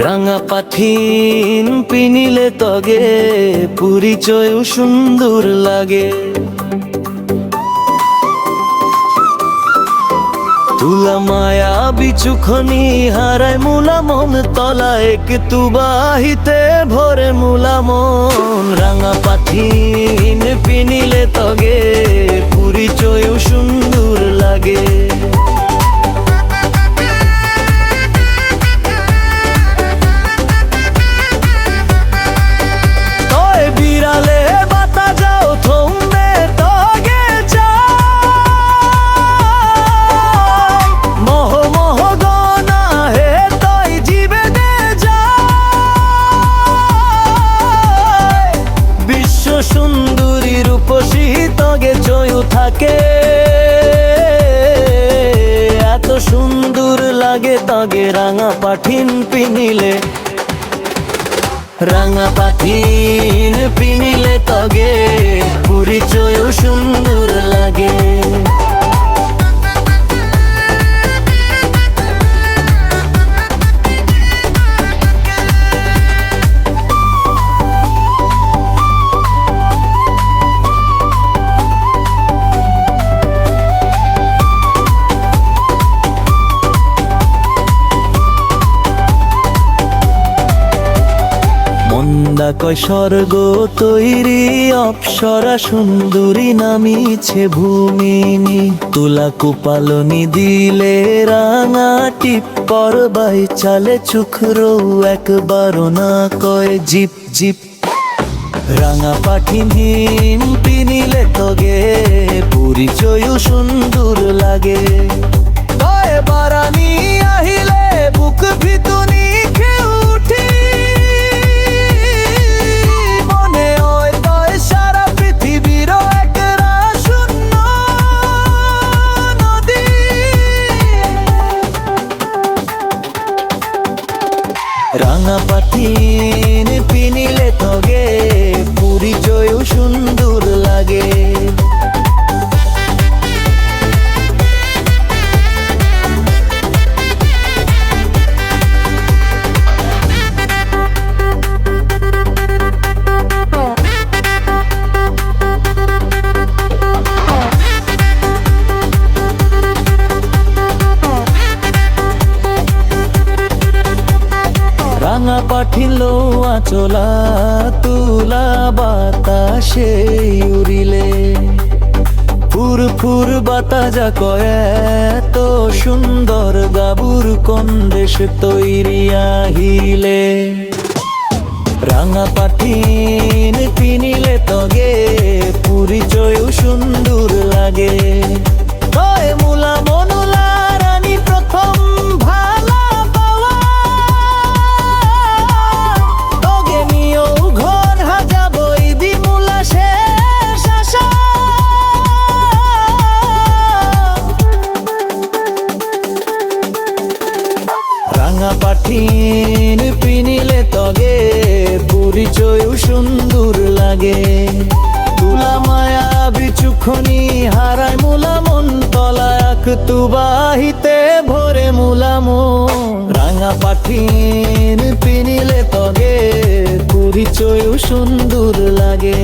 রাঙা পাঠিন পিনিলে তগে পরিচয় সুন্দর লাগে। তুলা মায়া বিচুখনি হারায় মুলা মন তলা একটু বাহিতে ভরে মুলা মন। রাঙা পাঠিন পিনিলে তগে পরিচয় সুন্দর লাগে। সুন্দরী রূপসী তগে জয় থাকে, এত সুন্দর লাগে তগে রাঙা পাঠিন পিনিলে। রাঙা পাঠিন পিনিলে তগে পরিচয় সুন্দর লাগে। মন্দা কয় স্বর্গ তৈরি অপ্সরা সুন্দরী নামিছে ভূমিনি। তুলা কুপালনি দিলে রাঙা টিপ্পর বাই চালে চুখরো একবারও না কয় জিপ জিপ। রাঙা পাঠিন পিনিলে তগে পরিচয় সুন্দর লাগে। কয় বারানি আহিলে বুক ভিতুনি খেয়ে উঠি, রাঙা পাঠিন পিনিলে তগে পরিচয় সুন্দর লাগে। রাঙা পাঠিন লৌয়া চলা তুলা বাতাসে উড়িলে, ফুর ফুর বাতাজা কয় এত সুন্দর গাবুর কোন দেশ তৈরি আহিলে। রাঙা পাঠিন পিনিলে তগে পরিচয় সুন্দর লাগে। কয় মুলা মনুলা রানী প্রথম ভালা পাওয়া, তগে নিও ঘর হাজা বই দি মুলা শেষ আশা। রাঙা পাঠিন পিনিলে তগে পরিচয় সুন্দর লাগে। তুলা মায়া বিচুখনি হারায় মুলা মন তলা একটু বাহিতে ভরে মুলা মন। রাঙা পাঠিন পিনিলে তগে পরিচয় সুন্দর লাগে।